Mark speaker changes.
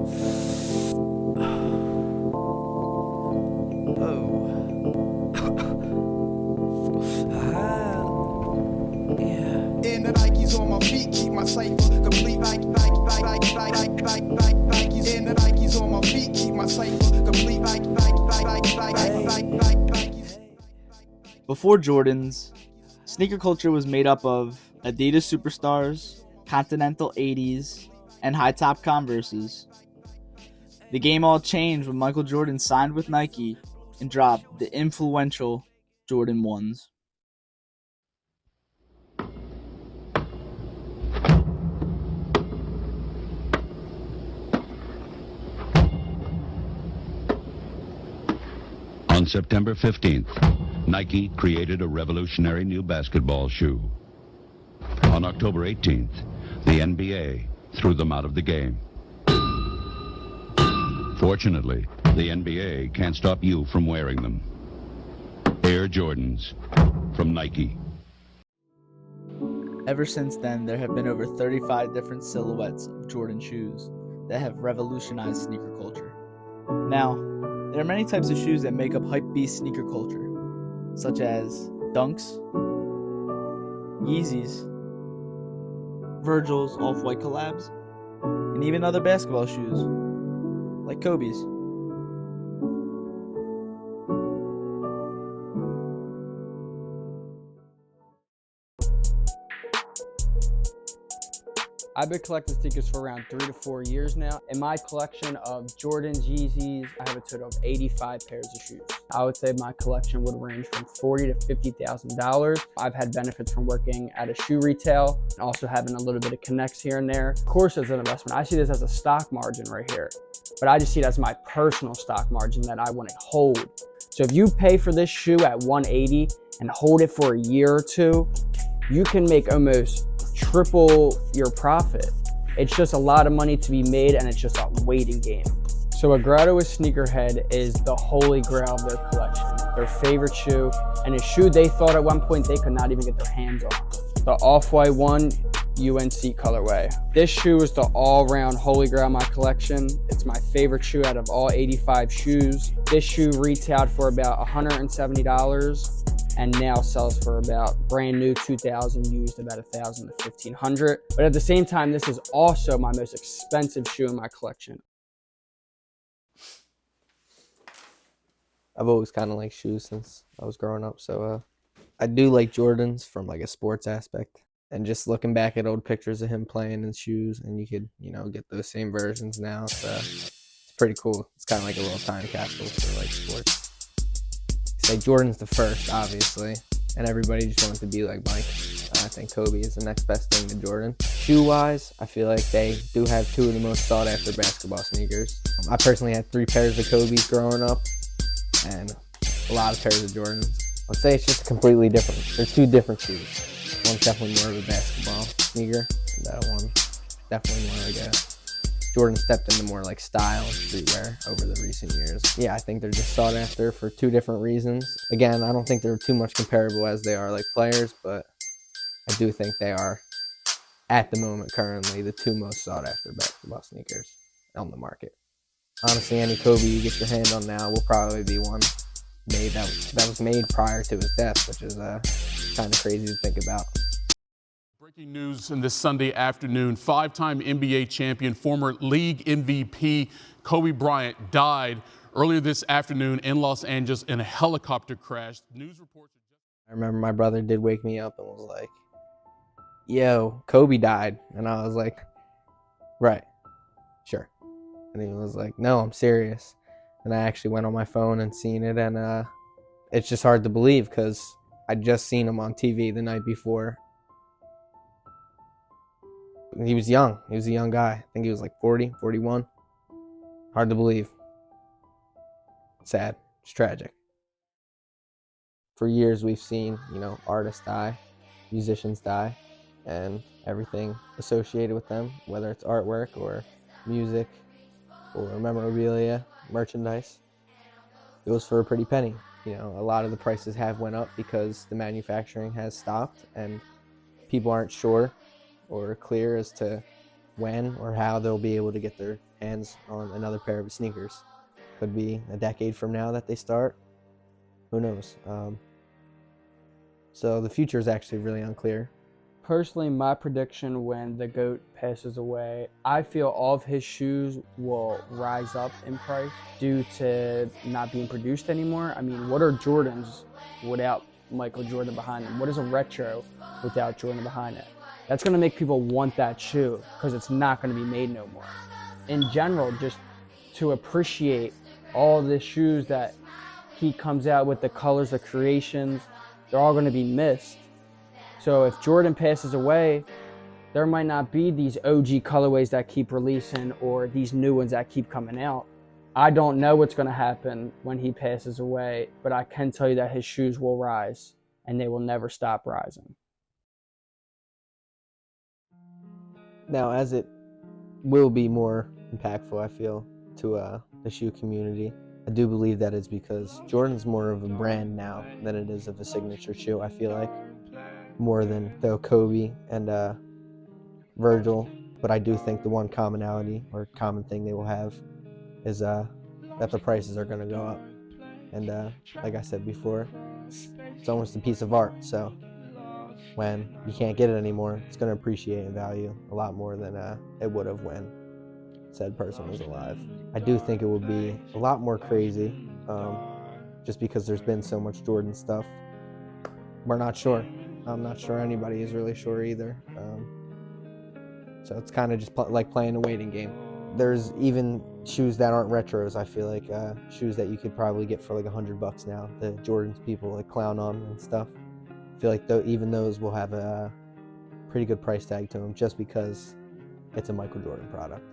Speaker 1: And the Nikes on my feet keep my cipher complete. Nikes. And the Nikes on my feet keep my cipher complete.
Speaker 2: Before Jordans, sneaker culture was made up of Adidas Superstars, Continental 80s, and high-top Converses. The game all changed when Michael Jordan signed with Nike and dropped the influential Jordan 1s.
Speaker 3: On September 15th, Nike created a revolutionary new basketball shoe. On October 18th, the NBA threw them out of the game. Fortunately, the NBA can't stop you from wearing them. Air Jordans from Nike.
Speaker 2: Ever since then, there have been over 35 different silhouettes of Jordan shoes that have revolutionized sneaker culture. Now, there are many types of shoes that make up hypebeast sneaker culture, such as Dunks, Yeezys, Virgil's Off-White collabs, and even other basketball shoes, like Kobe's.
Speaker 4: I've been collecting sneakers for around 3 to 4 years now. In my collection of Jordans, Yeezys, I have a total of 85 pairs of shoes. I would say my collection would range from $40,000 to $50,000. I've had benefits from working at a shoe retail and also having a little bit of connects here and there. Of course, as an investment, I see this as a stock margin right here, but I just see it as my personal stock margin that I want to hold. So if you pay for this shoe at $180 and hold it for a year or two, you can make almost triple your profit. It's just a lot of money to be made, and it's just a waiting game. So a Grotto is sneakerhead is the holy grail of their collection, their favorite shoe, and a shoe they thought at one point they could not even get their hands on. The Off-White 1 UNC colorway. This shoe is the all-round holy grail of my collection. It's my favorite shoe out of all 85 shoes. This shoe retailed for about $170. And now sells for about brand new 2,000, used about 1,000 to 1,500. But at the same time, this is also my most expensive shoe in my collection.
Speaker 5: I've always kind of liked shoes since I was growing up, so I do like Jordans from like a sports aspect. And just looking back at old pictures of him playing in shoes, and you could, get those same versions now. So it's pretty cool. It's kind of like a little time capsule for like sports. Say Jordan's the first, obviously, and everybody just wants to be like Mike. I think Kobe is the next best thing to Jordan. Shoe-wise, I feel like they do have two of the most sought-after basketball sneakers. I personally had 3 pairs of Kobe's growing up, and a lot of pairs of Jordans. I'd say it's just completely different. They're 2 different shoes. One's definitely more of a basketball sneaker, and that one definitely more like a Jordan stepped into more like style and streetwear over the recent years. Yeah, I think they're just sought after for 2 different reasons. Again, I don't think they're too much comparable as they are like players, but I do think they are, at the moment currently, the 2 most sought after basketball sneakers on the market. Honestly, any Kobe you get your hand on now will probably be one made that was made prior to his death, which is kind of crazy to think about.
Speaker 6: Breaking news in this Sunday afternoon, 5-time NBA champion, former league MVP Kobe Bryant died earlier this afternoon in Los Angeles in a helicopter crash. News reports.
Speaker 5: I remember my brother did wake me up and was like, yo, Kobe died. And I was like, right, sure. And he was like, no, I'm serious. And I actually went on my phone and seen it, and it's just hard to believe because I'd just seen him on TV the night before. He was young. He was a young guy. I think he was like 40, 41. Hard to believe. Sad. It's tragic. For years we've seen, artists die, musicians die, and everything associated with them, whether it's artwork or music or memorabilia, merchandise, goes for a pretty penny. A lot of the prices have went up because the manufacturing has stopped and people aren't sure or clear as to when or how they'll be able to get their hands on another pair of sneakers. Could be a decade from now that they start. Who knows? So the future is actually really unclear.
Speaker 4: Personally, my prediction when the GOAT passes away, I feel all of his shoes will rise up in price due to not being produced anymore. I mean, what are Jordans without Michael Jordan behind them? What is a retro without Jordan behind it? That's going to make people want that shoe because it's not going to be made no more. In general, just to appreciate all the shoes that he comes out with, the colors, the creations, they're all going to be missed. So if Jordan passes away, there might not be these OG colorways that keep releasing or these new ones that keep coming out. I don't know what's going to happen when he passes away, but I can tell you that his shoes will rise and they will never stop rising.
Speaker 5: Now, as it will be more impactful, I feel, to the shoe community, I do believe that it's because Jordan's more of a brand now than it is of a signature shoe, I feel like. More than though Kobe and Virgil, but I do think the one commonality or common thing they will have is that the prices are going to go up. And like I said before, it's almost a piece of art, so when you can't get it anymore, it's going to appreciate in value a lot more than it would have when said person was alive. I do think it would be a lot more crazy just because there's been so much Jordan stuff. We're not sure. I'm not sure anybody is really sure either. So it's kind of just like playing a waiting game. There's even shoes that aren't retros, I feel like, shoes that you could probably get for like $100 now. The Jordans people like clown on and stuff. I feel like even those will have a pretty good price tag to them just because it's a Michael Jordan product.